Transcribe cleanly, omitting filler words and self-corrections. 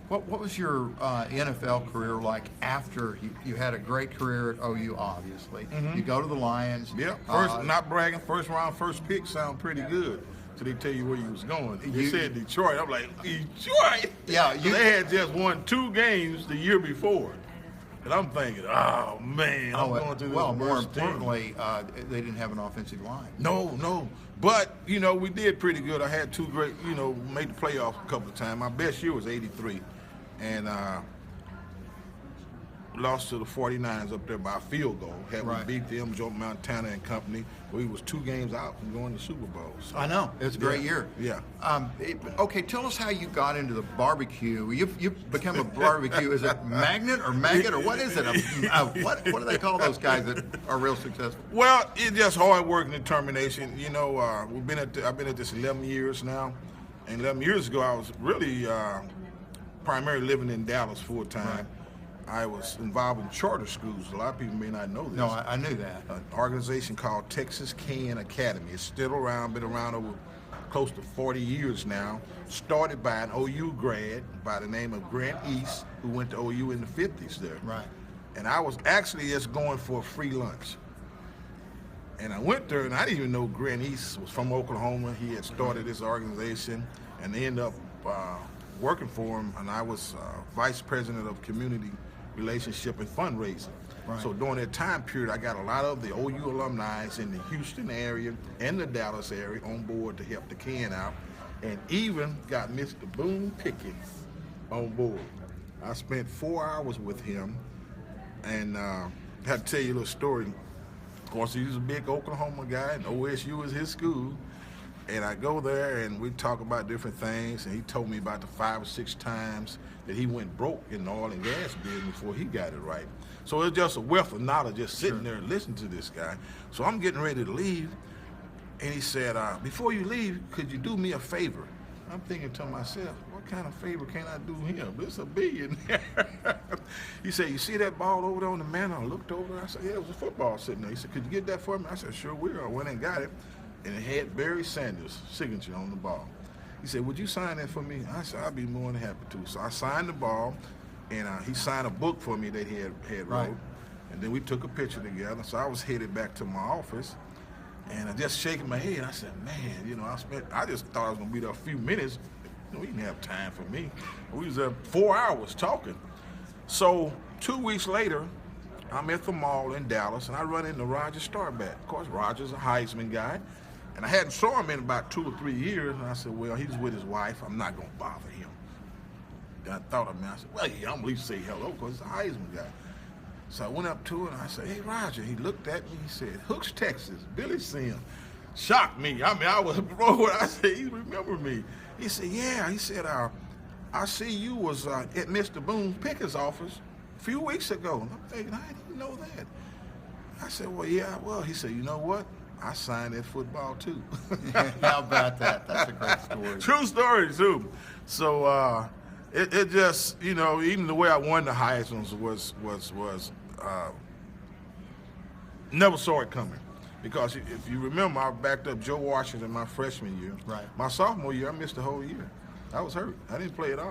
What was your NFL career like after you had a great career at OU, obviously? You go to the Lions. Yeah, not bragging, first round, first pick sound pretty good. So they tell you where you was going. They said Detroit. I'm like, Detroit? Yeah. They had just won 2 games the year before. And I'm thinking, oh, man, I'm going to the Well, more worst team. importantly, they didn't have an offensive line. No. But, we did pretty good. I had 2 great, made the playoffs a couple of times. My best year was 83. And lost to the 49ers up there by a field goal. Had we beat them, Joe Montana and company, we was 2 games out from going to Super Bowl. So, I know. It was a great year. Yeah. Okay, tell us how you got into the barbecue. You've become a barbecue. Is it magnet or maggot or what is it? What do they call those guys that are real successful? Well, it's just hard work and determination. I've been at this 11 years now. And 11 years ago, I was really primarily living in Dallas full time. Right. I was involved in charter schools. A lot of people may not know this. No, I knew that. An organization called Texas Can Academy. It's still around, been around over close to 40 years now. Started by an OU grad by the name of Grant East, who went to OU in the 50s there. Right. And I was actually just going for a free lunch. And I went there, and I didn't even know Grant East was from Oklahoma. He had started this organization, and they ended up working for him, and I was vice president of community relationship and fundraising. Right. So during that time period, I got a lot of the OU alumni in the Houston area and the Dallas area on board to help the can out, and even got Mr. Boone Pickens on board. I spent 4 hours with him, and I had to tell you a little story. Of course, he was a big Oklahoma guy, and OSU is his school. And I go there, and we talk about different things, and he told me about the 5 or 6 times that he went broke in the oil and gas business before he got it right. So it's just a wealth of knowledge just sitting there and listening to this guy. So I'm getting ready to leave, and he said, before you leave, could you do me a favor? I'm thinking to myself, what kind of favor can I do him? This is a billionaire. He said, you see that ball over there on the mantle? I looked over, I said, yeah, it was a football sitting there. He said, could you get that for me? I said, sure will. I went and got it. And it had Barry Sanders' signature on the ball. He said, would you sign that for me? I said, I'd be more than happy to. So I signed the ball, and he signed a book for me that he had wrote. And then we took a picture together. So I was headed back to my office, and I just shaking my head. I said, man, I just thought I was going to be there a few minutes. We didn't have time for me. We was there 4 hours talking. So 2 weeks later, I'm at the mall in Dallas, and I run into Roger Staubach. Of course, Roger's a Heisman guy. And I hadn't saw him in about 2 or 3 years, and I said, well, he's with his wife. I'm not going to bother him. Then I thought of him, I said, well, yeah, I'm at least say hello, because he's a Heisman guy. So I went up to him, and I said, hey, Roger. He looked at me, he said, Hooks, Texas, Billy Sim. Shocked me. I mean, I was broke. I said, he remembered me. He said, yeah. He said, I see you was at Mr. Boone Pickens' office a few weeks ago. And I'm thinking, I didn't know that. I said, well, yeah, well. He said, you know what? I signed that football too. How about that? That's a great story. True story too. So it just, even the way I won the Heisman was never saw it coming. Because if you remember, I backed up Joe Washington my freshman year. Right. My sophomore year, I missed the whole year. I was hurt. I didn't play at all.